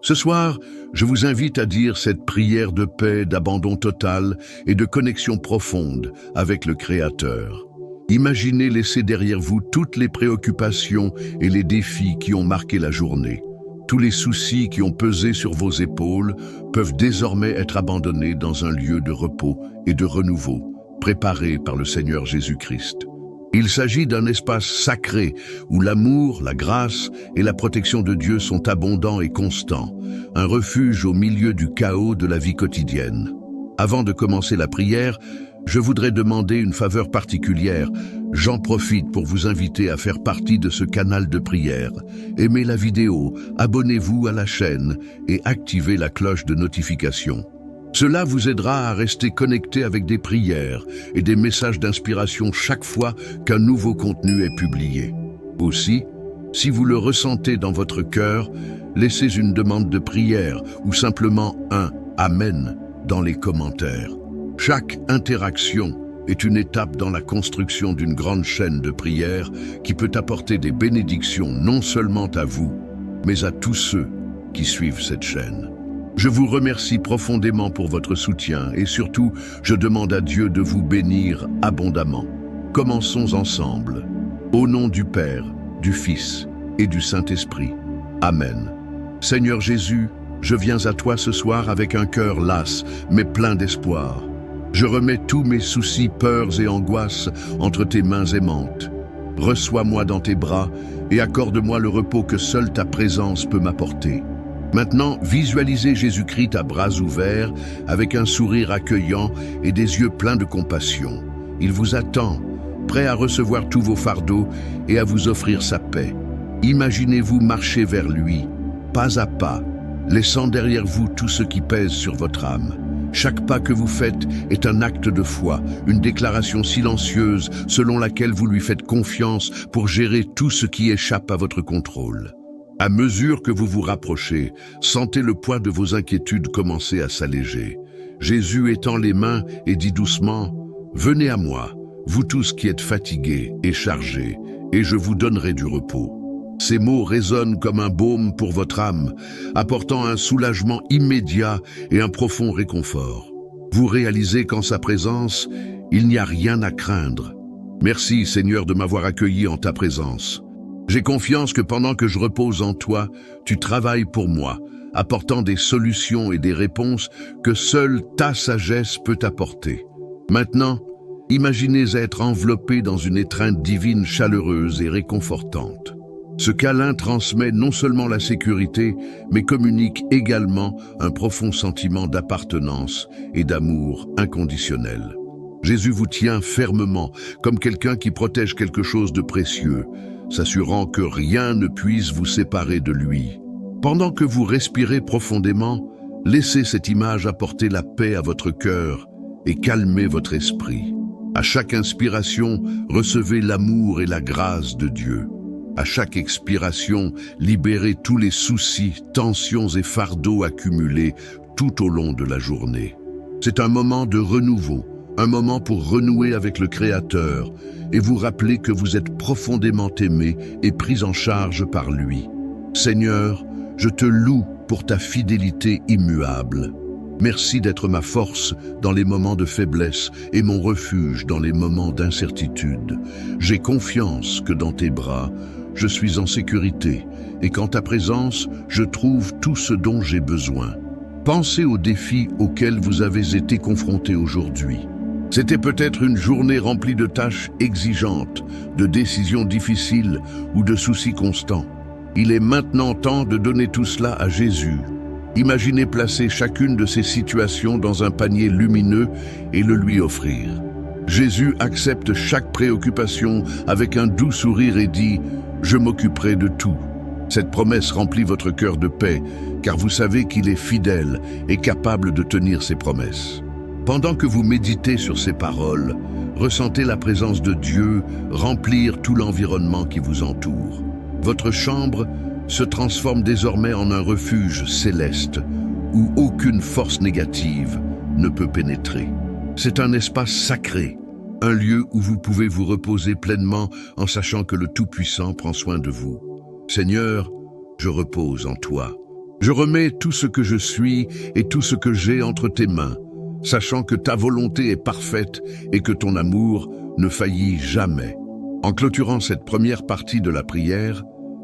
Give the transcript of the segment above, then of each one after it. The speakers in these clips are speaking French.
Ce soir, je vous invite à dire cette prière de paix, d'abandon total et de connexion profonde avec le Créateur. Imaginez laisser derrière vous toutes les préoccupations et les défis qui ont marqué la journée. Tous les soucis qui ont pesé sur vos épaules peuvent désormais être abandonnés dans un lieu de repos et de renouveau, préparé par le Seigneur Jésus-Christ. Il s'agit d'un espace sacré où l'amour, la grâce et la protection de Dieu sont abondants et constants, un refuge au milieu du chaos de la vie quotidienne. Avant de commencer la prière, je voudrais demander une faveur particulière. J'en profite pour vous inviter à faire partie de ce canal de prière. Aimez la vidéo, abonnez-vous à la chaîne et activez la cloche de notification. Cela vous aidera à rester connecté avec des prières et des messages d'inspiration chaque fois qu'un nouveau contenu est publié. Aussi, si vous le ressentez dans votre cœur, laissez une demande de prière ou simplement un « Amen » dans les commentaires. Chaque interaction est une étape dans la construction d'une grande chaîne de prières qui peut apporter des bénédictions non seulement à vous, mais à tous ceux qui suivent cette chaîne. Je vous remercie profondément pour votre soutien et surtout, je demande à Dieu de vous bénir abondamment. Commençons ensemble. Au nom du Père, du Fils et du Saint-Esprit. Amen. Seigneur Jésus, je viens à toi ce soir avec un cœur las, mais plein d'espoir. Je remets tous mes soucis, peurs et angoisses entre tes mains aimantes. Reçois-moi dans tes bras et accorde-moi le repos que seule ta présence peut m'apporter. Maintenant, visualisez Jésus-Christ à bras ouverts, avec un sourire accueillant et des yeux pleins de compassion. Il vous attend, prêt à recevoir tous vos fardeaux et à vous offrir sa paix. Imaginez-vous marcher vers lui, pas à pas, laissant derrière vous tout ce qui pèse sur votre âme. Chaque pas que vous faites est un acte de foi, une déclaration silencieuse selon laquelle vous lui faites confiance pour gérer tout ce qui échappe à votre contrôle. À mesure que vous vous rapprochez, sentez le poids de vos inquiétudes commencer à s'alléger. Jésus étend les mains et dit doucement « Venez à moi, vous tous qui êtes fatigués et chargés, et je vous donnerai du repos. » Ces mots résonnent comme un baume pour votre âme, apportant un soulagement immédiat et un profond réconfort. Vous réalisez qu'en sa présence, il n'y a rien à craindre. Merci Seigneur de m'avoir accueilli en ta présence. J'ai confiance que pendant que je repose en toi, tu travailles pour moi, apportant des solutions et des réponses que seule ta sagesse peut apporter. Maintenant, imaginez être enveloppé dans une étreinte divine chaleureuse et réconfortante. Ce câlin transmet non seulement la sécurité, mais communique également un profond sentiment d'appartenance et d'amour inconditionnel. Jésus vous tient fermement, comme quelqu'un qui protège quelque chose de précieux, s'assurant que rien ne puisse vous séparer de lui. Pendant que vous respirez profondément, laissez cette image apporter la paix à votre cœur et calmer votre esprit. À chaque inspiration, recevez l'amour et la grâce de Dieu. À chaque expiration, libérez tous les soucis, tensions et fardeaux accumulés tout au long de la journée. C'est un moment de renouveau, un moment pour renouer avec le Créateur et vous rappeler que vous êtes profondément aimé et pris en charge par lui. Seigneur, je te loue pour ta fidélité immuable. Merci d'être ma force dans les moments de faiblesse et mon refuge dans les moments d'incertitude. J'ai confiance que dans tes bras, je suis en sécurité et qu'en ta présence, je trouve tout ce dont j'ai besoin. Pensez aux défis auxquels vous avez été confrontés aujourd'hui. C'était peut-être une journée remplie de tâches exigeantes, de décisions difficiles ou de soucis constants. Il est maintenant temps de donner tout cela à Jésus. Imaginez placer chacune de ces situations dans un panier lumineux et le lui offrir. Jésus accepte chaque préoccupation avec un doux sourire et dit « Je m'occuperai de tout ». Cette promesse remplit votre cœur de paix, car vous savez qu'il est fidèle et capable de tenir ses promesses. Pendant que vous méditez sur ces paroles, ressentez la présence de Dieu remplir tout l'environnement qui vous entoure. Votre chambre se transforme désormais en un refuge céleste où aucune force négative ne peut pénétrer. C'est un espace sacré, un lieu où vous pouvez vous reposer pleinement en sachant que le Tout-Puissant prend soin de vous. Seigneur, je repose en toi. Je remets tout ce que je suis et tout ce que j'ai entre tes mains, sachant que ta volonté est parfaite et que ton amour ne faillit jamais. En clôturant cette première partie de la prière,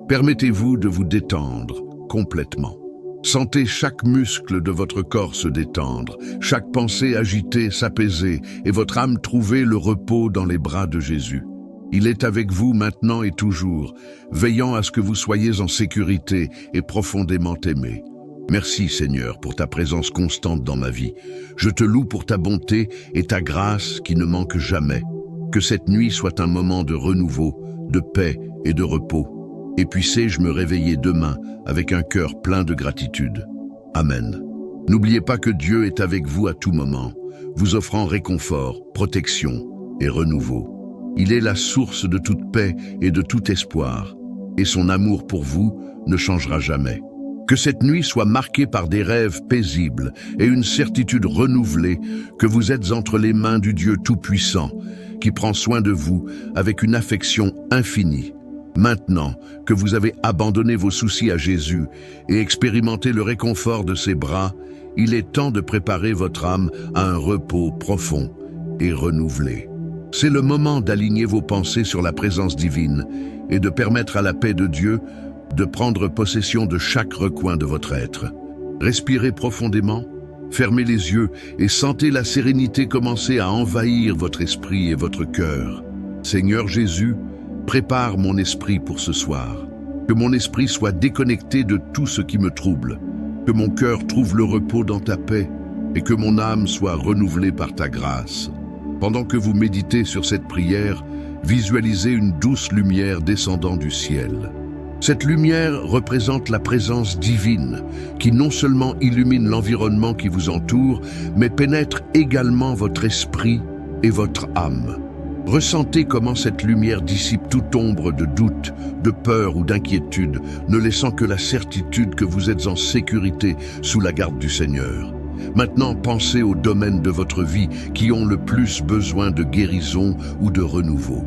permettez-vous de vous détendre complètement. Sentez chaque muscle de votre corps se détendre, chaque pensée agitée s'apaiser et votre âme trouver le repos dans les bras de Jésus. Il est avec vous maintenant et toujours, veillant à ce que vous soyez en sécurité et profondément aimé. Merci Seigneur pour ta présence constante dans ma vie. Je te loue pour ta bonté et ta grâce qui ne manquent jamais. Que cette nuit soit un moment de renouveau, de paix et de repos. Et puissé-je me réveiller demain avec un cœur plein de gratitude. Amen. N'oubliez pas que Dieu est avec vous à tout moment, vous offrant réconfort, protection et renouveau. Il est la source de toute paix et de tout espoir, et son amour pour vous ne changera jamais. Que cette nuit soit marquée par des rêves paisibles et une certitude renouvelée que vous êtes entre les mains du Dieu Tout-Puissant, qui prend soin de vous avec une affection infinie. Maintenant que vous avez abandonné vos soucis à Jésus et expérimenté le réconfort de ses bras, il est temps de préparer votre âme à un repos profond et renouvelé. C'est le moment d'aligner vos pensées sur la présence divine et de permettre à la paix de Dieu de prendre possession de chaque recoin de votre être. Respirez profondément, fermez les yeux et sentez la sérénité commencer à envahir votre esprit et votre cœur. Seigneur Jésus, prépare mon esprit pour ce soir. Que mon esprit soit déconnecté de tout ce qui me trouble. Que mon cœur trouve le repos dans ta paix et que mon âme soit renouvelée par ta grâce. Pendant que vous méditez sur cette prière, visualisez une douce lumière descendant du ciel. Cette lumière représente la présence divine qui non seulement illumine l'environnement qui vous entoure, mais pénètre également votre esprit et votre âme. Ressentez comment cette lumière dissipe toute ombre de doute, de peur ou d'inquiétude, ne laissant que la certitude que vous êtes en sécurité sous la garde du Seigneur. Maintenant, pensez aux domaines de votre vie qui ont le plus besoin de guérison ou de renouveau.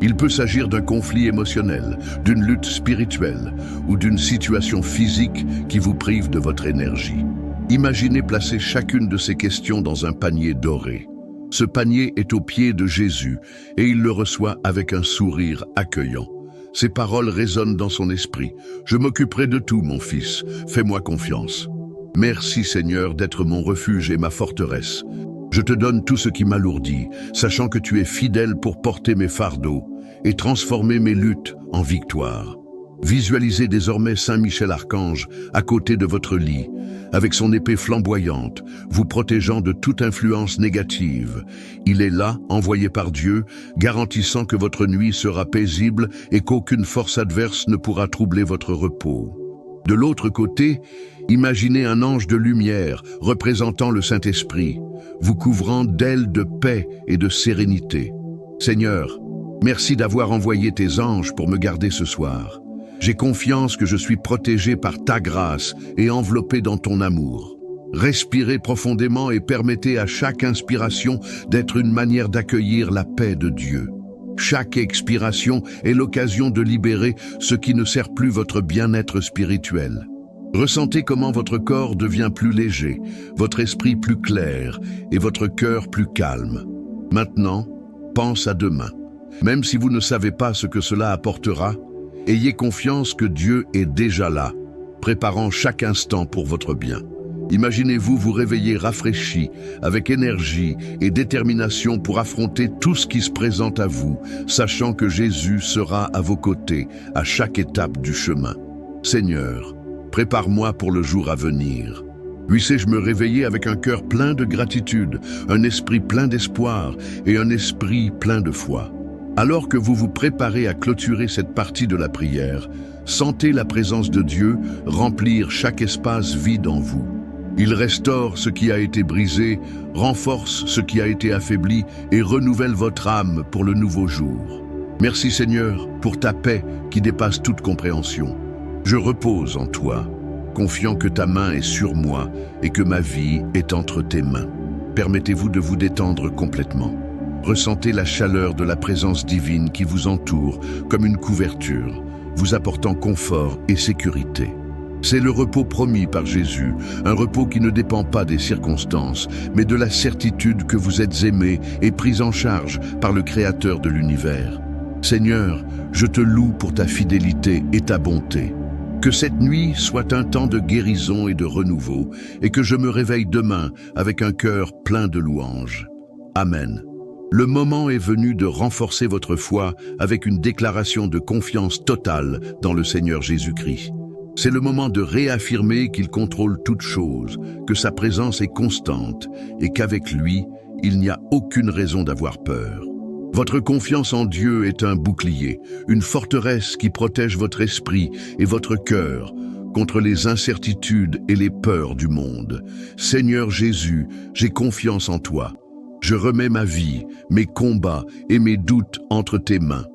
Il peut s'agir d'un conflit émotionnel, d'une lutte spirituelle ou d'une situation physique qui vous prive de votre énergie. Imaginez placer chacune de ces questions dans un panier doré. Ce panier est aux pieds de Jésus et il le reçoit avec un sourire accueillant. Ces paroles résonnent dans son esprit. « Je m'occuperai de tout, mon fils. Fais-moi confiance. » Merci Seigneur d'être mon refuge et ma forteresse. Je te donne tout ce qui m'alourdit, sachant que tu es fidèle pour porter mes fardeaux et transformer mes luttes en victoire. Visualisez désormais Saint Michel Archange à côté de votre lit, avec son épée flamboyante, vous protégeant de toute influence négative. Il est là, envoyé par Dieu, garantissant que votre nuit sera paisible et qu'aucune force adverse ne pourra troubler votre repos. De l'autre côté, imaginez un ange de lumière représentant le Saint-Esprit, vous couvrant d'ailes de paix et de sérénité. Seigneur, merci d'avoir envoyé tes anges pour me garder ce soir. J'ai confiance que je suis protégé par ta grâce et enveloppé dans ton amour. Respirez profondément et permettez à chaque inspiration d'être une manière d'accueillir la paix de Dieu. Chaque expiration est l'occasion de libérer ce qui ne sert plus votre bien-être spirituel. Ressentez comment votre corps devient plus léger, votre esprit plus clair et votre cœur plus calme. Maintenant, pense à demain. Même si vous ne savez pas ce que cela apportera, ayez confiance que Dieu est déjà là, préparant chaque instant pour votre bien. Imaginez-vous vous réveiller rafraîchi, avec énergie et détermination pour affronter tout ce qui se présente à vous, sachant que Jésus sera à vos côtés à chaque étape du chemin. Seigneur, prépare-moi pour le jour à venir. Puisse-je me réveiller avec un cœur plein de gratitude, un esprit plein d'espoir et un esprit plein de foi. Alors que vous vous préparez à clôturer cette partie de la prière, sentez la présence de Dieu remplir chaque espace vide en vous. Il restaure ce qui a été brisé, renforce ce qui a été affaibli et renouvelle votre âme pour le nouveau jour. Merci Seigneur pour ta paix qui dépasse toute compréhension. Je repose en toi, confiant que ta main est sur moi et que ma vie est entre tes mains. Permettez-vous de vous détendre complètement. Ressentez la chaleur de la présence divine qui vous entoure comme une couverture, vous apportant confort et sécurité. C'est le repos promis par Jésus, un repos qui ne dépend pas des circonstances, mais de la certitude que vous êtes aimé et pris en charge par le Créateur de l'univers. Seigneur, je te loue pour ta fidélité et ta bonté. Que cette nuit soit un temps de guérison et de renouveau, et que je me réveille demain avec un cœur plein de louanges. Amen. Le moment est venu de renforcer votre foi avec une déclaration de confiance totale dans le Seigneur Jésus-Christ. C'est le moment de réaffirmer qu'il contrôle toutes choses, que sa présence est constante et qu'avec lui, il n'y a aucune raison d'avoir peur. Votre confiance en Dieu est un bouclier, une forteresse qui protège votre esprit et votre cœur contre les incertitudes et les peurs du monde. Seigneur Jésus, j'ai confiance en toi. Je remets ma vie, mes combats et mes doutes entre tes mains.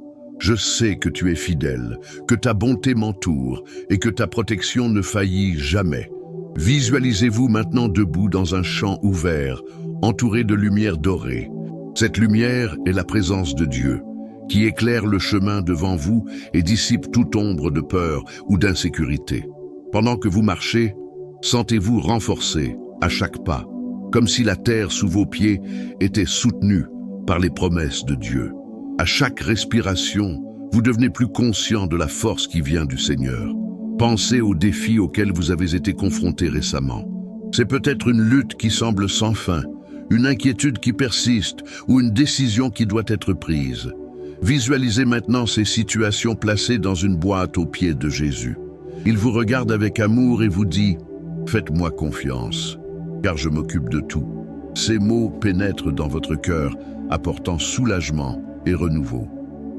Je sais que tu es fidèle, que ta bonté m'entoure et que ta protection ne faillit jamais. Visualisez-vous maintenant debout dans un champ ouvert, entouré de lumière dorée. Cette lumière est la présence de Dieu, qui éclaire le chemin devant vous et dissipe toute ombre de peur ou d'insécurité. Pendant que vous marchez, sentez-vous renforcé à chaque pas, comme si la terre sous vos pieds était soutenue par les promesses de Dieu. À chaque respiration, vous devenez plus conscient de la force qui vient du Seigneur. Pensez aux défis auxquels vous avez été confrontés récemment. C'est peut-être une lutte qui semble sans fin, une inquiétude qui persiste ou une décision qui doit être prise. Visualisez maintenant ces situations placées dans une boîte aux pieds de Jésus. Il vous regarde avec amour et vous dit « Faites-moi confiance, car je m'occupe de tout ». Ces mots pénètrent dans votre cœur, apportant soulagement et renouveau.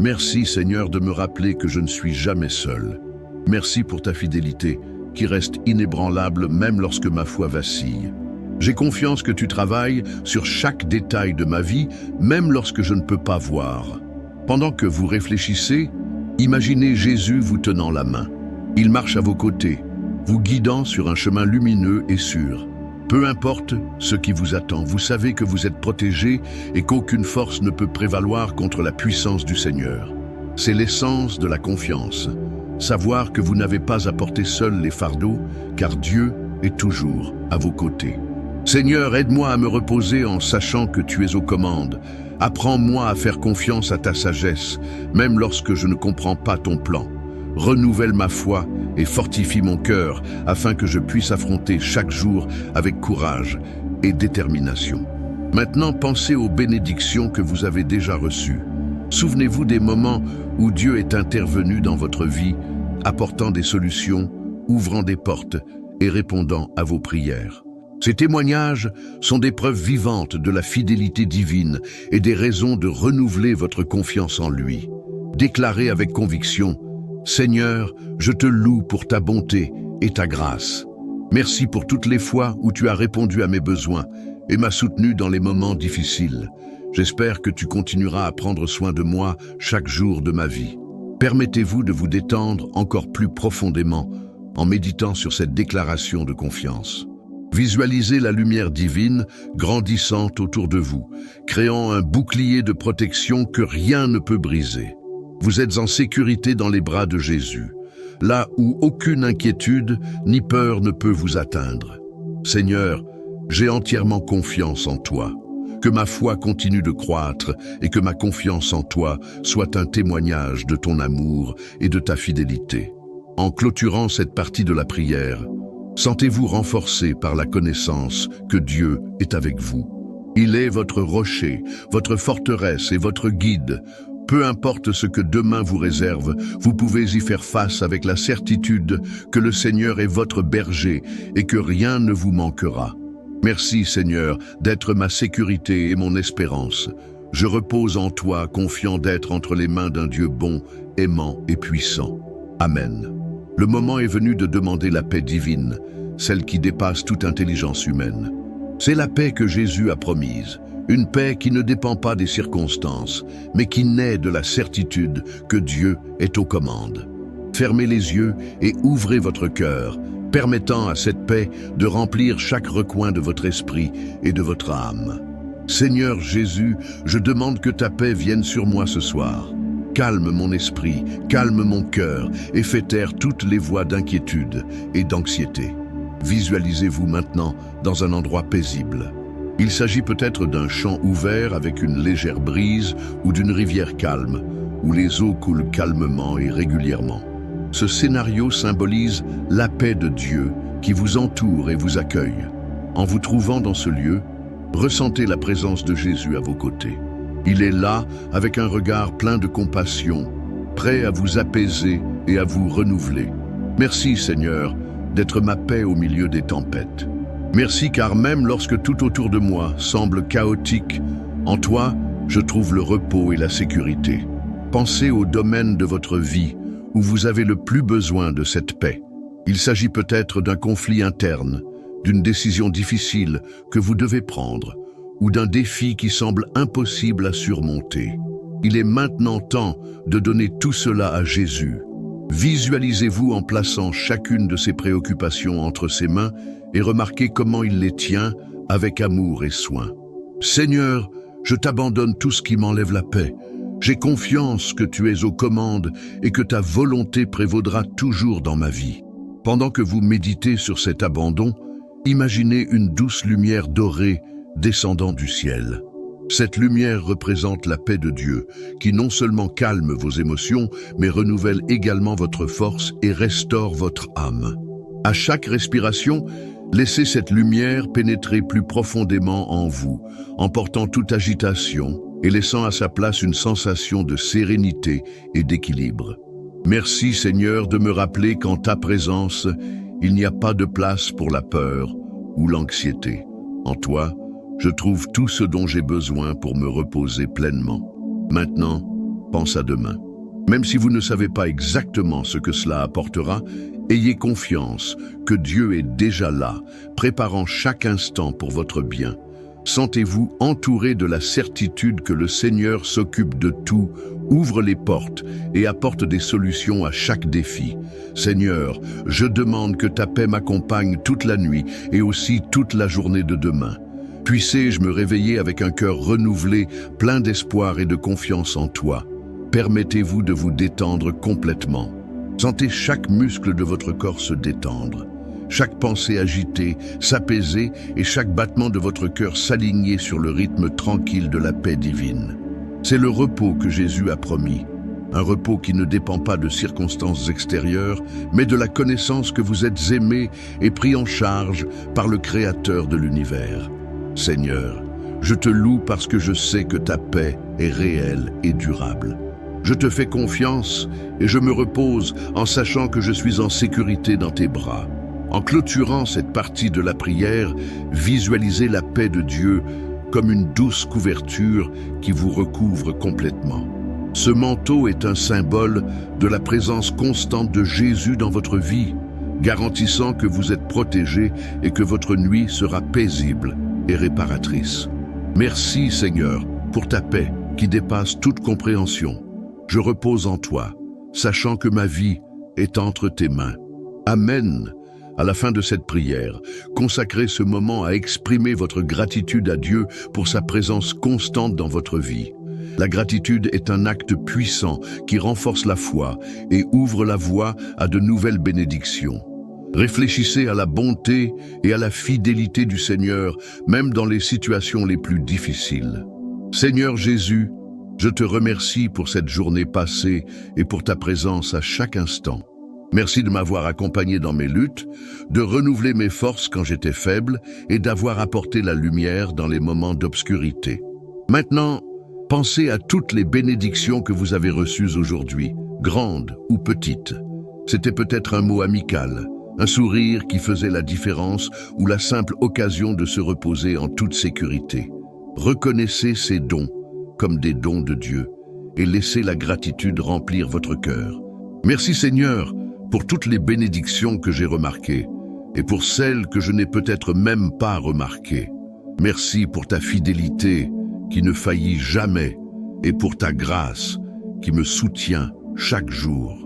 Merci Seigneur de me rappeler que je ne suis jamais seul. Merci pour ta fidélité qui reste inébranlable même lorsque ma foi vacille. J'ai confiance que tu travailles sur chaque détail de ma vie, même lorsque je ne peux pas voir. Pendant que vous réfléchissez, imaginez Jésus vous tenant la main. Il marche à vos côtés, vous guidant sur un chemin lumineux et sûr. Peu importe ce qui vous attend, vous savez que vous êtes protégé et qu'aucune force ne peut prévaloir contre la puissance du Seigneur. C'est l'essence de la confiance. Savoir que vous n'avez pas à porter seul les fardeaux, car Dieu est toujours à vos côtés. Seigneur, aide-moi à me reposer en sachant que tu es aux commandes. Apprends-moi à faire confiance à ta sagesse, même lorsque je ne comprends pas ton plan. Renouvelle ma foi et fortifie mon cœur afin que je puisse affronter chaque jour avec courage et détermination. Maintenant, pensez aux bénédictions que vous avez déjà reçues. Souvenez-vous des moments où Dieu est intervenu dans votre vie, apportant des solutions, ouvrant des portes et répondant à vos prières. Ces témoignages sont des preuves vivantes de la fidélité divine et des raisons de renouveler votre confiance en lui. Déclarez avec conviction « Seigneur, je te loue pour ta bonté et ta grâce. Merci pour toutes les fois où tu as répondu à mes besoins et m'as soutenu dans les moments difficiles. J'espère que tu continueras à prendre soin de moi chaque jour de ma vie. » Permettez-vous de vous détendre encore plus profondément en méditant sur cette déclaration de confiance. Visualisez la lumière divine grandissante autour de vous, créant un bouclier de protection que rien ne peut briser. Vous êtes en sécurité dans les bras de Jésus, là où aucune inquiétude ni peur ne peut vous atteindre. Seigneur, j'ai entièrement confiance en toi. Que ma foi continue de croître et que ma confiance en toi soit un témoignage de ton amour et de ta fidélité. En clôturant cette partie de la prière, sentez-vous renforcé par la connaissance que Dieu est avec vous. Il est votre rocher, votre forteresse et votre guide. Peu importe ce que demain vous réserve, vous pouvez y faire face avec la certitude que le Seigneur est votre berger et que rien ne vous manquera. Merci Seigneur d'être ma sécurité et mon espérance. Je repose en toi, confiant d'être entre les mains d'un Dieu bon, aimant et puissant. Amen. Le moment est venu de demander la paix divine, celle qui dépasse toute intelligence humaine. C'est la paix que Jésus a promise, une paix qui ne dépend pas des circonstances, mais qui naît de la certitude que Dieu est aux commandes. Fermez les yeux et ouvrez votre cœur, permettant à cette paix de remplir chaque recoin de votre esprit et de votre âme. Seigneur Jésus, je demande que ta paix vienne sur moi ce soir. calme mon esprit, calme mon cœur et fais taire toutes les voix d'inquiétude et d'anxiété. Visualisez-vous maintenant dans un endroit paisible. Il s'agit peut-être d'un champ ouvert avec une légère brise ou d'une rivière calme, où les eaux coulent calmement et régulièrement. Ce scénario symbolise la paix de Dieu qui vous entoure et vous accueille. En vous trouvant dans ce lieu, ressentez la présence de Jésus à vos côtés. Il est là avec un regard plein de compassion, prêt à vous apaiser et à vous renouveler. Merci Seigneur d'être ma paix au milieu des tempêtes. Merci car même lorsque tout autour de moi semble chaotique, en toi, je trouve le repos et la sécurité. Pensez au domaine de votre vie où vous avez le plus besoin de cette paix. Il s'agit peut-être d'un conflit interne, d'une décision difficile que vous devez prendre, ou d'un défi qui semble impossible à surmonter. Il est maintenant temps de donner tout cela à Jésus. Visualisez-vous en plaçant chacune de ces préoccupations entre ses mains et remarquez comment il les tient avec amour et soin. Seigneur, je t'abandonne tout ce qui m'enlève la paix. J'ai confiance que tu es aux commandes et que ta volonté prévaudra toujours dans ma vie. Pendant que vous méditez sur cet abandon, imaginez une douce lumière dorée descendant du ciel. Cette lumière représente la paix de Dieu, qui non seulement calme vos émotions, mais renouvelle également votre force et restaure votre âme. À chaque respiration, laissez cette lumière pénétrer plus profondément en vous, emportant toute agitation et laissant à sa place une sensation de sérénité et d'équilibre. Merci Seigneur de me rappeler qu'en ta présence, il n'y a pas de place pour la peur ou l'anxiété. En toi, je trouve tout ce dont j'ai besoin pour me reposer pleinement. Maintenant, pense à demain. Même si vous ne savez pas exactement ce que cela apportera, ayez confiance que Dieu est déjà là, préparant chaque instant pour votre bien. Sentez-vous entouré de la certitude que le Seigneur s'occupe de tout, ouvre les portes et apporte des solutions à chaque défi. Seigneur, je demande que ta paix m'accompagne toute la nuit et aussi toute la journée de demain. Puissé-je me réveiller avec un cœur renouvelé, plein d'espoir et de confiance en toi. Permettez-vous de vous détendre complètement. Sentez chaque muscle de votre corps se détendre, chaque pensée agitée, s'apaiser et chaque battement de votre cœur s'aligner sur le rythme tranquille de la paix divine. C'est le repos que Jésus a promis, un repos qui ne dépend pas de circonstances extérieures, mais de la connaissance que vous êtes aimé et pris en charge par le Créateur de l'univers. Seigneur, je te loue parce que je sais que ta paix est réelle et durable. Je te fais confiance et je me repose en sachant que je suis en sécurité dans tes bras. En clôturant cette partie de la prière, visualisez la paix de Dieu comme une douce couverture qui vous recouvre complètement. Ce manteau est un symbole de la présence constante de Jésus dans votre vie, garantissant que vous êtes protégé et que votre nuit sera paisible et réparatrice. Merci Seigneur pour ta paix qui dépasse toute compréhension. Je repose en toi, sachant que ma vie est entre tes mains. Amen. À la fin de cette prière, consacrez ce moment à exprimer votre gratitude à Dieu pour sa présence constante dans votre vie. La gratitude est un acte puissant qui renforce la foi et ouvre la voie à de nouvelles bénédictions. Réfléchissez à la bonté et à la fidélité du Seigneur, même dans les situations les plus difficiles. Seigneur Jésus, je te remercie pour cette journée passée et pour ta présence à chaque instant. Merci de m'avoir accompagné dans mes luttes, de renouveler mes forces quand j'étais faible et d'avoir apporté la lumière dans les moments d'obscurité. Maintenant, pensez à toutes les bénédictions que vous avez reçues aujourd'hui, grandes ou petites. C'était peut-être un mot amical, un sourire qui faisait la différence ou la simple occasion de se reposer en toute sécurité. Reconnaissez ces dons comme des dons de Dieu et laissez la gratitude remplir votre cœur. Merci Seigneur pour toutes les bénédictions que j'ai remarquées et pour celles que je n'ai peut-être même pas remarquées. Merci pour ta fidélité qui ne faillit jamais et pour ta grâce qui me soutient chaque jour.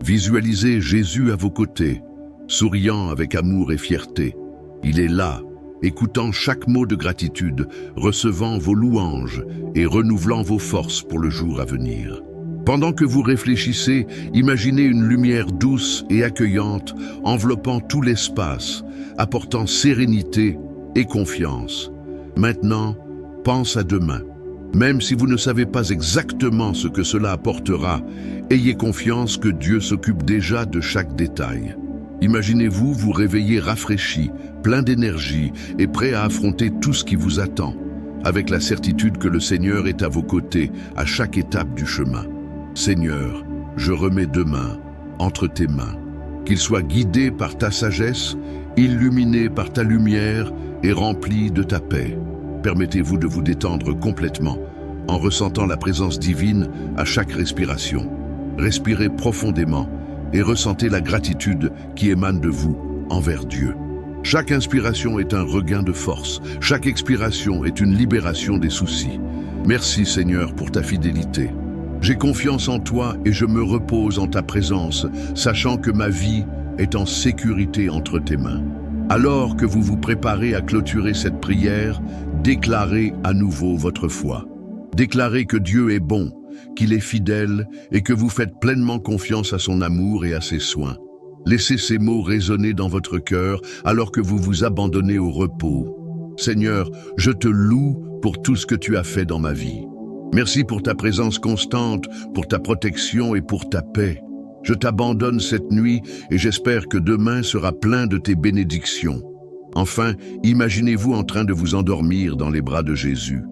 Visualisez Jésus à vos côtés, souriant avec amour et fierté. Il est là, écoutant chaque mot de gratitude, recevant vos louanges et renouvelant vos forces pour le jour à venir. Pendant que vous réfléchissez, imaginez une lumière douce et accueillante enveloppant tout l'espace, apportant sérénité et confiance. Maintenant, pense à demain. Même si vous ne savez pas exactement ce que cela apportera, ayez confiance que Dieu s'occupe déjà de chaque détail. Imaginez-vous vous réveiller rafraîchi, plein d'énergie et prêt à affronter tout ce qui vous attend, avec la certitude que le Seigneur est à vos côtés à chaque étape du chemin. Seigneur, je remets demain entre tes mains. Qu'il soit guidé par ta sagesse, illuminé par ta lumière et rempli de ta paix. Permettez-vous de vous détendre complètement en ressentant la présence divine à chaque respiration. Respirez profondément et ressentez la gratitude qui émane de vous envers Dieu. Chaque inspiration est un regain de force. Chaque expiration est une libération des soucis. Merci Seigneur pour ta fidélité. J'ai confiance en toi et je me repose en ta présence, sachant que ma vie est en sécurité entre tes mains. Alors que vous vous préparez à clôturer cette prière, déclarez à nouveau votre foi. Déclarez que Dieu est bon, qu'il est fidèle et que vous faites pleinement confiance à son amour et à ses soins. Laissez ces mots résonner dans votre cœur alors que vous vous abandonnez au repos. Seigneur, je te loue pour tout ce que tu as fait dans ma vie. Merci pour ta présence constante, pour ta protection et pour ta paix. Je t'abandonne cette nuit et j'espère que demain sera plein de tes bénédictions. Enfin, imaginez-vous en train de vous endormir dans les bras de Jésus.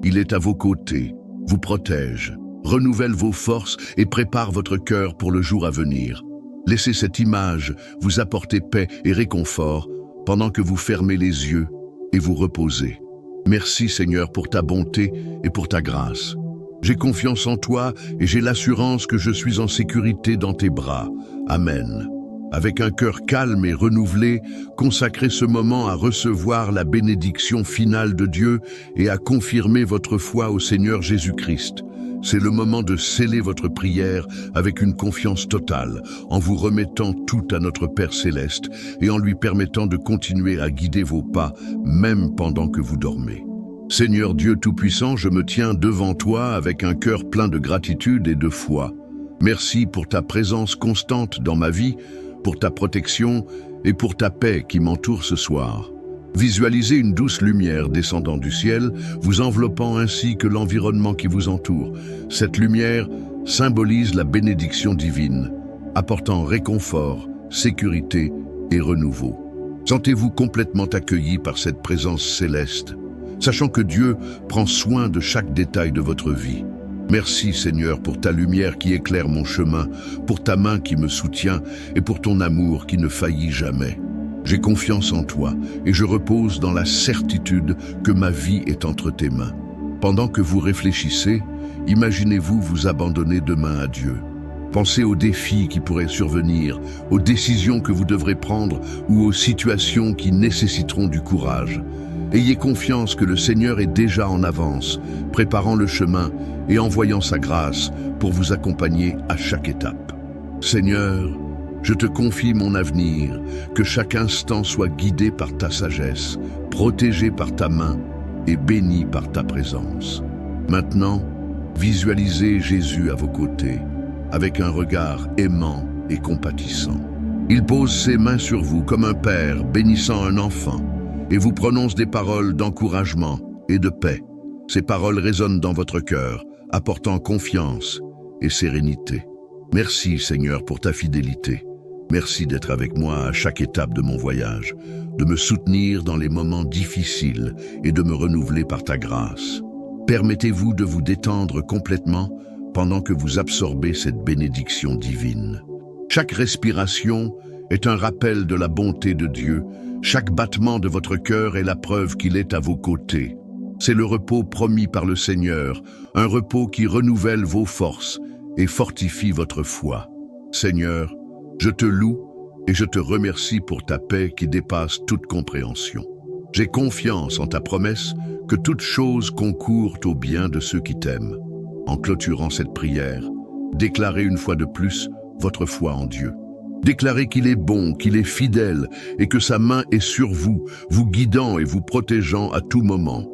Il est à vos côtés, vous protège, renouvelle vos forces et prépare votre cœur pour le jour à venir. Laissez cette image vous apporter paix et réconfort pendant que vous fermez les yeux et vous reposez. Merci Seigneur pour ta bonté et pour ta grâce. J'ai confiance en toi et j'ai l'assurance que je suis en sécurité dans tes bras. Amen. Avec un cœur calme et renouvelé, consacrez ce moment à recevoir la bénédiction finale de Dieu et à confirmer votre foi au Seigneur Jésus-Christ. C'est le moment de sceller votre prière avec une confiance totale, en vous remettant tout à notre Père Céleste et en lui permettant de continuer à guider vos pas, même pendant que vous dormez. Seigneur Dieu Tout-Puissant, je me tiens devant toi avec un cœur plein de gratitude et de foi. Merci pour ta présence constante dans ma vie, pour ta protection et pour ta paix qui m'entoure ce soir. Visualisez une douce lumière descendant du ciel, vous enveloppant ainsi que l'environnement qui vous entoure. Cette lumière symbolise la bénédiction divine, apportant réconfort, sécurité et renouveau. Sentez-vous complètement accueilli par cette présence céleste, sachant que Dieu prend soin de chaque détail de votre vie. Merci Seigneur pour ta lumière qui éclaire mon chemin, pour ta main qui me soutient et pour ton amour qui ne faillit jamais. J'ai confiance en toi et je repose dans la certitude que ma vie est entre tes mains. Pendant que vous réfléchissez, imaginez-vous vous abandonner demain à Dieu. Pensez aux défis qui pourraient survenir, aux décisions que vous devrez prendre ou aux situations qui nécessiteront du courage. Ayez confiance que le Seigneur est déjà en avance, préparant le chemin et envoyant sa grâce pour vous accompagner à chaque étape. Seigneur, je te confie mon avenir, que chaque instant soit guidé par ta sagesse, protégé par ta main et béni par ta présence. Maintenant, visualisez Jésus à vos côtés, avec un regard aimant et compatissant. Il pose ses mains sur vous comme un père bénissant un enfant et vous prononce des paroles d'encouragement et de paix. Ces paroles résonnent dans votre cœur, apportant confiance et sérénité. Merci Seigneur pour ta fidélité. Merci d'être avec moi à chaque étape de mon voyage, de me soutenir dans les moments difficiles et de me renouveler par ta grâce. Permettez-vous de vous détendre complètement pendant que vous absorbez cette bénédiction divine. Chaque respiration est un rappel de la bonté de Dieu. Chaque battement de votre cœur est la preuve qu'il est à vos côtés. C'est le repos promis par le Seigneur, un repos qui renouvelle vos forces et fortifie votre foi. Seigneur, je te loue et je te remercie pour ta paix qui dépasse toute compréhension. J'ai confiance en ta promesse que toutes choses concourent au bien de ceux qui t'aiment. En clôturant cette prière, déclarez une fois de plus votre foi en Dieu. Déclarez qu'il est bon, qu'il est fidèle et que sa main est sur vous, vous guidant et vous protégeant à tout moment.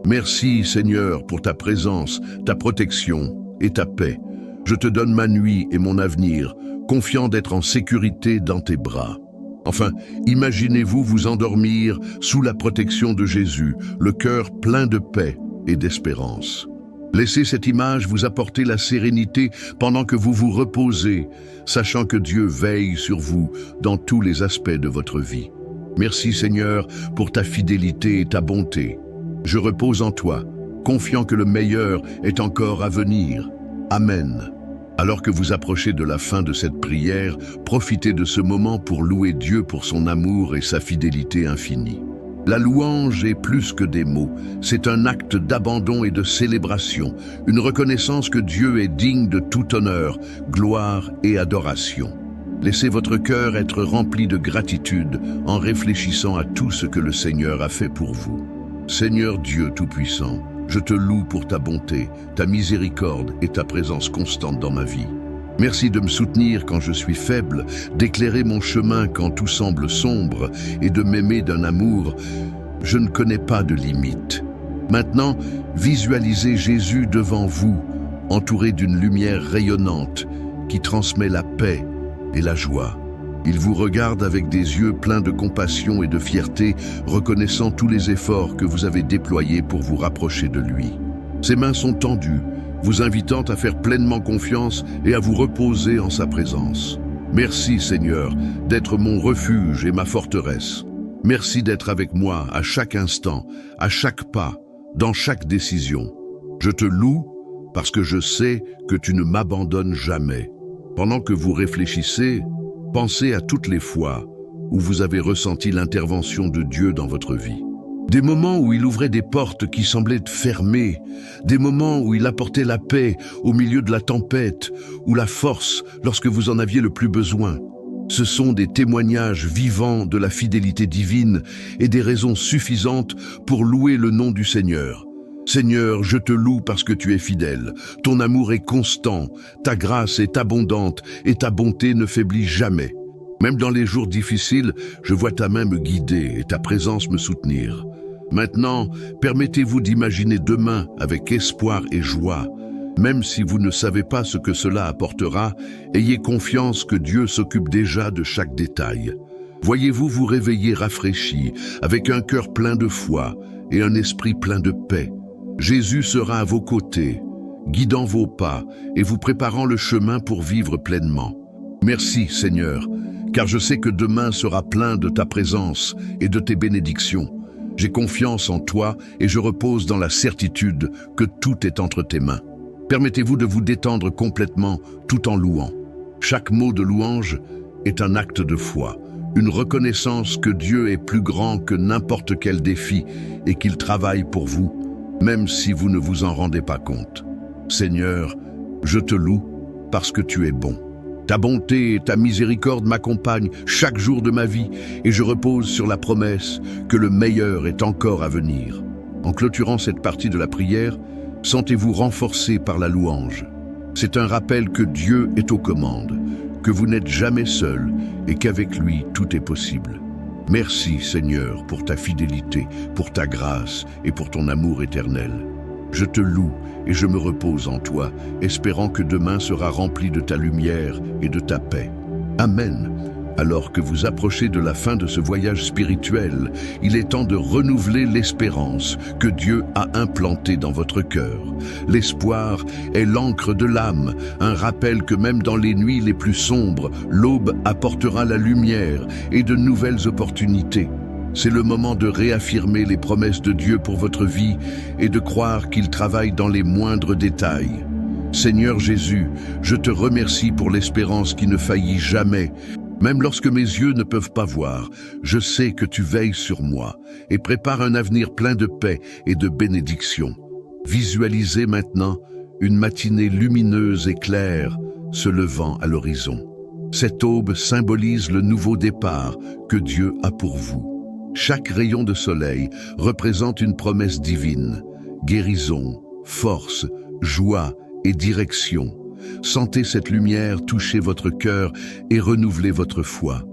Merci Seigneur pour ta présence, ta protection et ta paix. Je te donne ma nuit et mon avenir, confiant d'être en sécurité dans tes bras. Enfin, imaginez-vous vous endormir sous la protection de Jésus, le cœur plein de paix et d'espérance. Laissez cette image vous apporter la sérénité pendant que vous vous reposez, sachant que Dieu veille sur vous dans tous les aspects de votre vie. Merci Seigneur pour ta fidélité et ta bonté. Je repose en toi, confiant que le meilleur est encore à venir. Amen. Alors que vous approchez de la fin de cette prière, profitez de ce moment pour louer Dieu pour son amour et sa fidélité infinie. La louange est plus que des mots, c'est un acte d'abandon et de célébration, une reconnaissance que Dieu est digne de tout honneur, gloire et adoration. Laissez votre cœur être rempli de gratitude en réfléchissant à tout ce que le Seigneur a fait pour vous. Seigneur Dieu Tout-Puissant, je te loue pour ta bonté, ta miséricorde et ta présence constante dans ma vie. Merci de me soutenir quand je suis faible, d'éclairer mon chemin quand tout semble sombre et de m'aimer d'un amour. Je ne connais pas de limite. Maintenant, visualisez Jésus devant vous, entouré d'une lumière rayonnante qui transmet la paix et la joie. Il vous regarde avec des yeux pleins de compassion et de fierté, reconnaissant tous les efforts que vous avez déployés pour vous rapprocher de lui. Ses mains sont tendues, vous invitant à faire pleinement confiance et à vous reposer en sa présence. Merci Seigneur d'être mon refuge et ma forteresse. Merci d'être avec moi à chaque instant, à chaque pas, dans chaque décision. Je te loue parce que je sais que tu ne m'abandonnes jamais. Pendant que vous réfléchissez, pensez à toutes les fois où vous avez ressenti l'intervention de Dieu dans votre vie. Des moments où il ouvrait des portes qui semblaient fermées, des moments où il apportait la paix au milieu de la tempête, ou la force lorsque vous en aviez le plus besoin. Ce sont des témoignages vivants de la fidélité divine et des raisons suffisantes pour louer le nom du Seigneur. Seigneur, je te loue parce que tu es fidèle. Ton amour est constant, ta grâce est abondante et ta bonté ne faiblit jamais. Même dans les jours difficiles, je vois ta main me guider et ta présence me soutenir. Maintenant, permettez-vous d'imaginer demain avec espoir et joie. Même si vous ne savez pas ce que cela apportera, ayez confiance que Dieu s'occupe déjà de chaque détail. Voyez-vous vous réveiller rafraîchi, avec un cœur plein de foi et un esprit plein de paix. Jésus sera à vos côtés, guidant vos pas et vous préparant le chemin pour vivre pleinement. Merci Seigneur, car je sais que demain sera plein de ta présence et de tes bénédictions. J'ai confiance en toi et je repose dans la certitude que tout est entre tes mains. Permettez-vous de vous détendre complètement tout en louant. Chaque mot de louange est un acte de foi, une reconnaissance que Dieu est plus grand que n'importe quel défi et qu'il travaille pour vous, même si vous ne vous en rendez pas compte. Seigneur, je te loue parce que tu es bon. Ta bonté et ta miséricorde m'accompagnent chaque jour de ma vie et je repose sur la promesse que le meilleur est encore à venir. En clôturant cette partie de la prière, sentez-vous renforcé par la louange. C'est un rappel que Dieu est aux commandes, que vous n'êtes jamais seul et qu'avec lui tout est possible. Merci Seigneur pour ta fidélité, pour ta grâce et pour ton amour éternel. Je te loue et je me repose en toi, espérant que demain sera rempli de ta lumière et de ta paix. Amen. Alors que vous approchez de la fin de ce voyage spirituel, il est temps de renouveler l'espérance que Dieu a implantée dans votre cœur. L'espoir est l'encre de l'âme, un rappel que même dans les nuits les plus sombres, l'aube apportera la lumière et de nouvelles opportunités. C'est le moment de réaffirmer les promesses de Dieu pour votre vie et de croire qu'il travaille dans les moindres détails. Seigneur Jésus, je te remercie pour l'espérance qui ne faillit jamais. Même lorsque mes yeux ne peuvent pas voir, je sais que tu veilles sur moi et prépares un avenir plein de paix et de bénédiction. Visualisez maintenant une matinée lumineuse et claire se levant à l'horizon. Cette aube symbolise le nouveau départ que Dieu a pour vous. Chaque rayon de soleil représente une promesse divine, guérison, force, joie et direction. Sentez cette lumière toucher votre cœur et renouveler votre foi.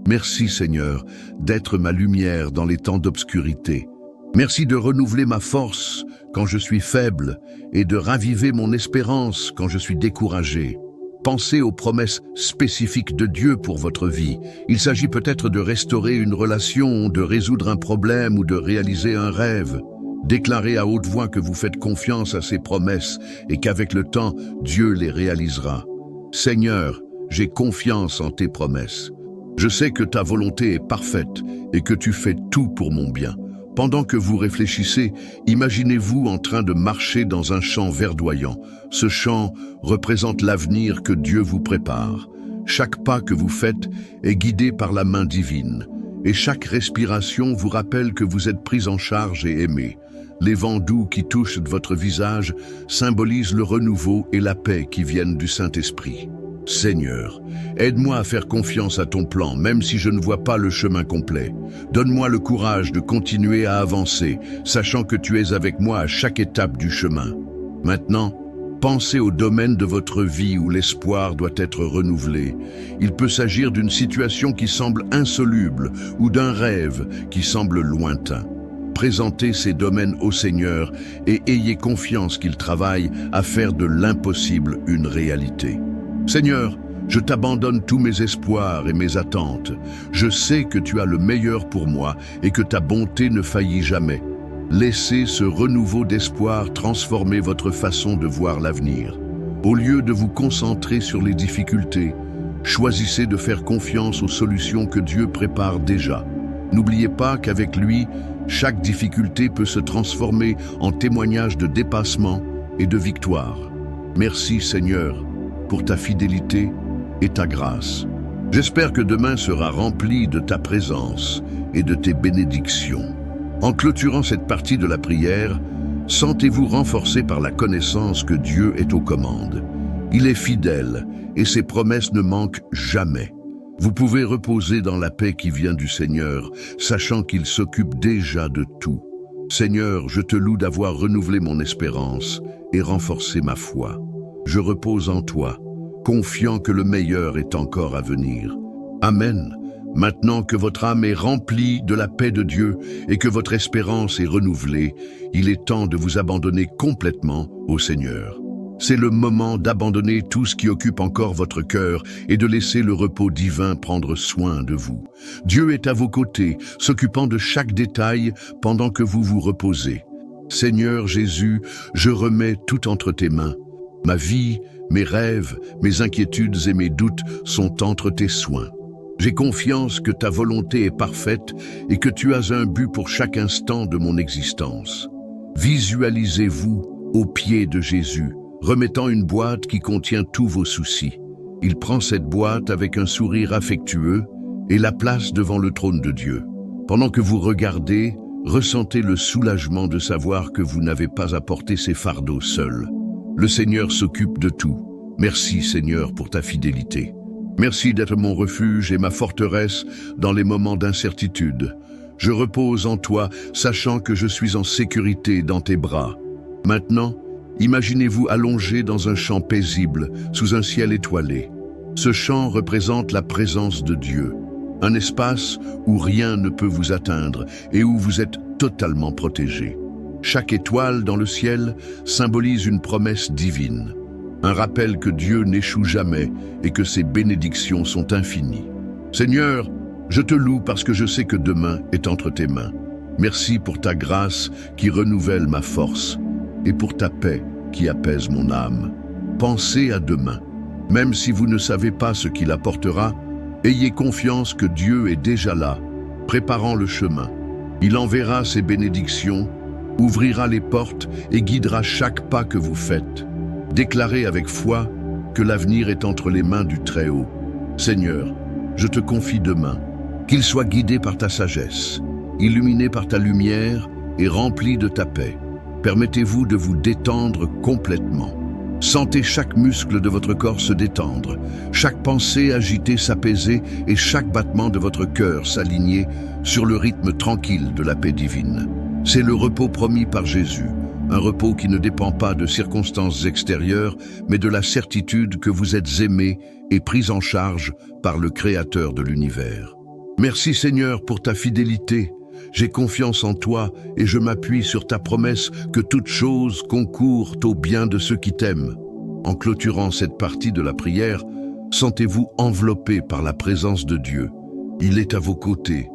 Merci Seigneur d'être ma lumière dans les temps d'obscurité. Merci de renouveler ma force quand je suis faible et de raviver mon espérance quand je suis découragé. Pensez aux promesses spécifiques de Dieu pour votre vie. Il s'agit peut-être de restaurer une relation, de résoudre un problème ou de réaliser un rêve. Déclarez à haute voix que vous faites confiance à ces promesses et qu'avec le temps, Dieu les réalisera. Seigneur, j'ai confiance en tes promesses. Je sais que ta volonté est parfaite et que tu fais tout pour mon bien. Pendant que vous réfléchissez, imaginez-vous en train de marcher dans un champ verdoyant. Ce champ représente l'avenir que Dieu vous prépare. Chaque pas que vous faites est guidé par la main divine. Et chaque respiration vous rappelle que vous êtes pris en charge et aimé. Les vents doux qui touchent votre visage symbolisent le renouveau et la paix qui viennent du Saint-Esprit. Seigneur, aide-moi à faire confiance à ton plan, même si je ne vois pas le chemin complet. Donne-moi le courage de continuer à avancer, sachant que tu es avec moi à chaque étape du chemin. Maintenant, pensez au domaine de votre vie où l'espoir doit être renouvelé. Il peut s'agir d'une situation qui semble insoluble ou d'un rêve qui semble lointain. Présentez ces domaines au Seigneur et ayez confiance qu'il travaille à faire de l'impossible une réalité. Seigneur, je t'abandonne tous mes espoirs et mes attentes. Je sais que tu as le meilleur pour moi et que ta bonté ne faillit jamais. Laissez ce renouveau d'espoir transformer votre façon de voir l'avenir. Au lieu de vous concentrer sur les difficultés, choisissez de faire confiance aux solutions que Dieu prépare déjà. N'oubliez pas qu'avec lui, chaque difficulté peut se transformer en témoignage de dépassement et de victoire. Merci Seigneur pour ta fidélité et ta grâce. J'espère que demain sera rempli de ta présence et de tes bénédictions. En clôturant cette partie de la prière, sentez-vous renforcé par la connaissance que Dieu est aux commandes. Il est fidèle et ses promesses ne manquent jamais. Vous pouvez reposer dans la paix qui vient du Seigneur, sachant qu'il s'occupe déjà de tout. Seigneur, je te loue d'avoir renouvelé mon espérance et renforcé ma foi. Je repose en toi, confiant que le meilleur est encore à venir. Amen. Maintenant que votre âme est remplie de la paix de Dieu et que votre espérance est renouvelée, il est temps de vous abandonner complètement au Seigneur. C'est le moment d'abandonner tout ce qui occupe encore votre cœur et de laisser le repos divin prendre soin de vous. Dieu est à vos côtés, s'occupant de chaque détail pendant que vous vous reposez. Seigneur Jésus, je remets tout entre tes mains. Ma vie, mes rêves, mes inquiétudes et mes doutes sont entre tes soins. J'ai confiance que ta volonté est parfaite et que tu as un but pour chaque instant de mon existence. Visualisez-vous au pied de Jésus, remettant une boîte qui contient tous vos soucis. Il prend cette boîte avec un sourire affectueux et la place devant le trône de Dieu. Pendant que vous regardez, ressentez le soulagement de savoir que vous n'avez pas à porter ces fardeaux seul. Le Seigneur s'occupe de tout. Merci Seigneur pour ta fidélité. Merci d'être mon refuge et ma forteresse dans les moments d'incertitude. Je repose en toi, sachant que je suis en sécurité dans tes bras. Maintenant, imaginez-vous allongé dans un champ paisible, sous un ciel étoilé. Ce champ représente la présence de Dieu, un espace où rien ne peut vous atteindre et où vous êtes totalement protégé. Chaque étoile dans le ciel symbolise une promesse divine, un rappel que Dieu n'échoue jamais et que ses bénédictions sont infinies. Seigneur, je te loue parce que je sais que demain est entre tes mains. Merci pour ta grâce qui renouvelle ma force et pour ta paix qui apaise mon âme. Pensez à demain. Même si vous ne savez pas ce qu'il apportera, ayez confiance que Dieu est déjà là, préparant le chemin. Il enverra ses bénédictions, ouvrira les portes et guidera chaque pas que vous faites. Déclarez avec foi que l'avenir est entre les mains du Très-Haut. Seigneur, je te confie demain, qu'il soit guidé par ta sagesse, illuminé par ta lumière et rempli de ta paix. Permettez-vous de vous détendre complètement. Sentez chaque muscle de votre corps se détendre, chaque pensée agitée s'apaiser et chaque battement de votre cœur s'aligner sur le rythme tranquille de la paix divine. C'est le repos promis par Jésus, un repos qui ne dépend pas de circonstances extérieures, mais de la certitude que vous êtes aimé et pris en charge par le Créateur de l'univers. Merci Seigneur pour ta fidélité. J'ai confiance en toi et je m'appuie sur ta promesse que toutes choses concourent au bien de ceux qui t'aiment. En clôturant cette partie de la prière, sentez-vous enveloppé par la présence de Dieu. Il est à vos côtés,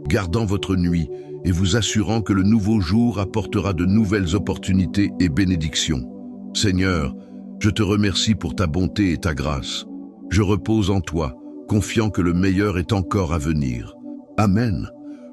gardant votre nuit et vous assurant que le nouveau jour apportera de nouvelles opportunités et bénédictions. Seigneur, je te remercie pour ta bonté et ta grâce. Je repose en toi, confiant que le meilleur est encore à venir. Amen.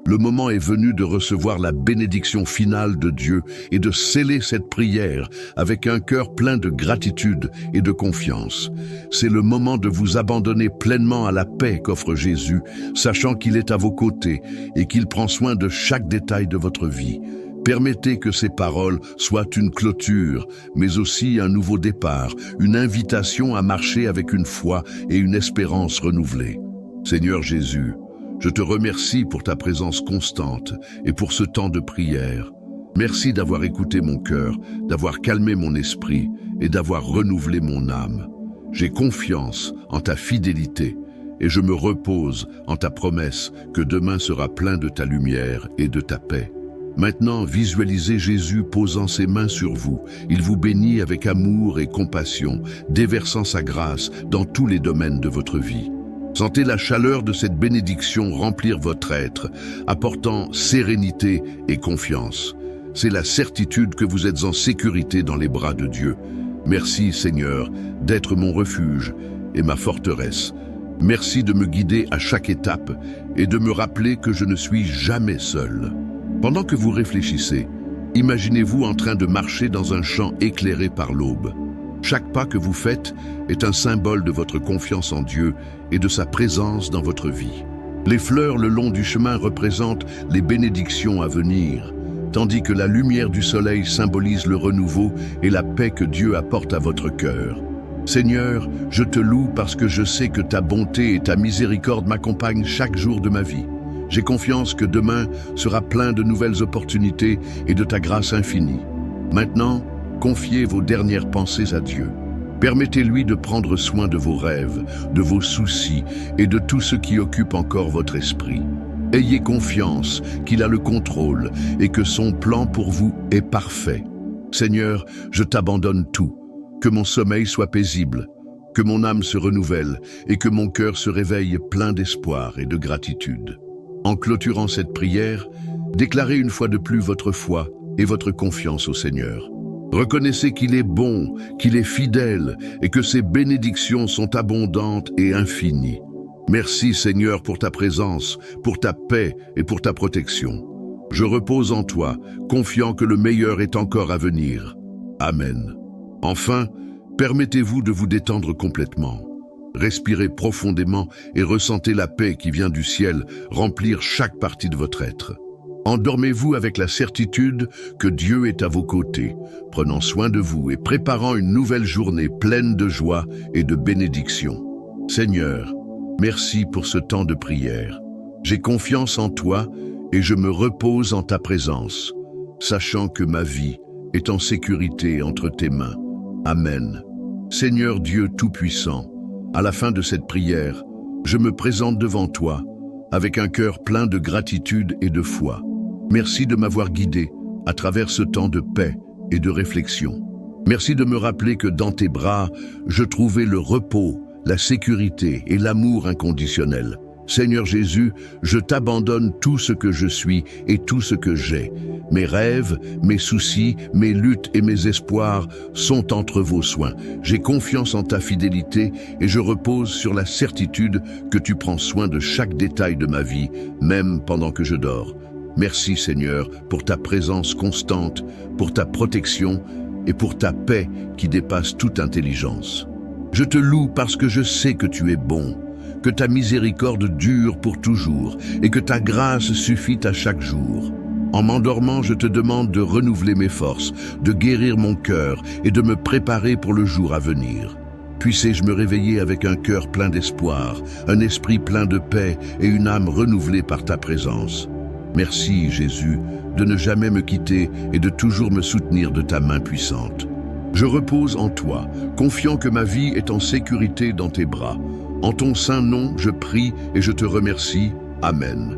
Le moment est venu de recevoir la bénédiction finale de Dieu et de sceller cette prière avec un cœur plein de gratitude et de confiance. C'est le moment de vous abandonner pleinement à la paix qu'offre Jésus, sachant qu'il est à vos côtés et qu'il prend soin de chaque détail de votre vie. Permettez que ces paroles soient une clôture, mais aussi un nouveau départ, une invitation à marcher avec une foi et une espérance renouvelée. Seigneur Jésus, je te remercie pour ta présence constante et pour ce temps de prière. Merci d'avoir écouté mon cœur, d'avoir calmé mon esprit et d'avoir renouvelé mon âme. J'ai confiance en ta fidélité et je me repose en ta promesse que demain sera plein de ta lumière et de ta paix. Maintenant, visualisez Jésus posant ses mains sur vous. Il vous bénit avec amour et compassion, déversant sa grâce dans tous les domaines de votre vie. Sentez la chaleur de cette bénédiction remplir votre être, apportant sérénité et confiance. C'est la certitude que vous êtes en sécurité dans les bras de Dieu. Merci Seigneur d'être mon refuge et ma forteresse. Merci de me guider à chaque étape et de me rappeler que je ne suis jamais seul. Pendant que vous réfléchissez, imaginez-vous en train de marcher dans un champ éclairé par l'aube. Chaque pas que vous faites est un symbole de votre confiance en Dieu et de sa présence dans votre vie. Les fleurs le long du chemin représentent les bénédictions à venir, tandis que la lumière du soleil symbolise le renouveau et la paix que Dieu apporte à votre cœur. Seigneur, je te loue parce que je sais que ta bonté et ta miséricorde m'accompagnent chaque jour de ma vie. J'ai confiance que demain sera plein de nouvelles opportunités et de ta grâce infinie. Maintenant, confiez vos dernières pensées à Dieu. Permettez-lui de prendre soin de vos rêves, de vos soucis et de tout ce qui occupe encore votre esprit. Ayez confiance qu'il a le contrôle et que son plan pour vous est parfait. Seigneur, je t'abandonne tout. Que mon sommeil soit paisible, que mon âme se renouvelle et que mon cœur se réveille plein d'espoir et de gratitude. En clôturant cette prière, déclarez une fois de plus votre foi et votre confiance au Seigneur. Reconnaissez qu'il est bon, qu'il est fidèle et que ses bénédictions sont abondantes et infinies. Merci Seigneur pour ta présence, pour ta paix et pour ta protection. Je repose en toi, confiant que le meilleur est encore à venir. Amen. Enfin, permettez-vous de vous détendre complètement. Respirez profondément et ressentez la paix qui vient du ciel remplir chaque partie de votre être. Endormez-vous avec la certitude que Dieu est à vos côtés, prenant soin de vous et préparant une nouvelle journée pleine de joie et de bénédiction. Seigneur, merci pour ce temps de prière. J'ai confiance en toi et je me repose en ta présence, sachant que ma vie est en sécurité entre tes mains. Amen. Seigneur Dieu Tout-Puissant, à la fin de cette prière, je me présente devant toi avec un cœur plein de gratitude et de foi. Merci de m'avoir guidé à travers ce temps de paix et de réflexion. Merci de me rappeler que dans tes bras, je trouvais le repos, la sécurité et l'amour inconditionnel. Seigneur Jésus, je t'abandonne tout ce que je suis et tout ce que j'ai. Mes rêves, mes soucis, mes luttes et mes espoirs sont entre vos soins. J'ai confiance en ta fidélité et je repose sur la certitude que tu prends soin de chaque détail de ma vie, même pendant que je dors. Merci Seigneur pour ta présence constante, pour ta protection et pour ta paix qui dépasse toute intelligence. Je te loue parce que je sais que tu es bon, que ta miséricorde dure pour toujours et que ta grâce suffit à chaque jour. En m'endormant, je te demande de renouveler mes forces, de guérir mon cœur et de me préparer pour le jour à venir. Puissé-je me réveiller avec un cœur plein d'espoir, un esprit plein de paix et une âme renouvelée par ta présence. Merci, Jésus, de ne jamais me quitter et de toujours me soutenir de ta main puissante. Je repose en toi, confiant que ma vie est en sécurité dans tes bras. En ton saint nom, je prie et je te remercie. Amen.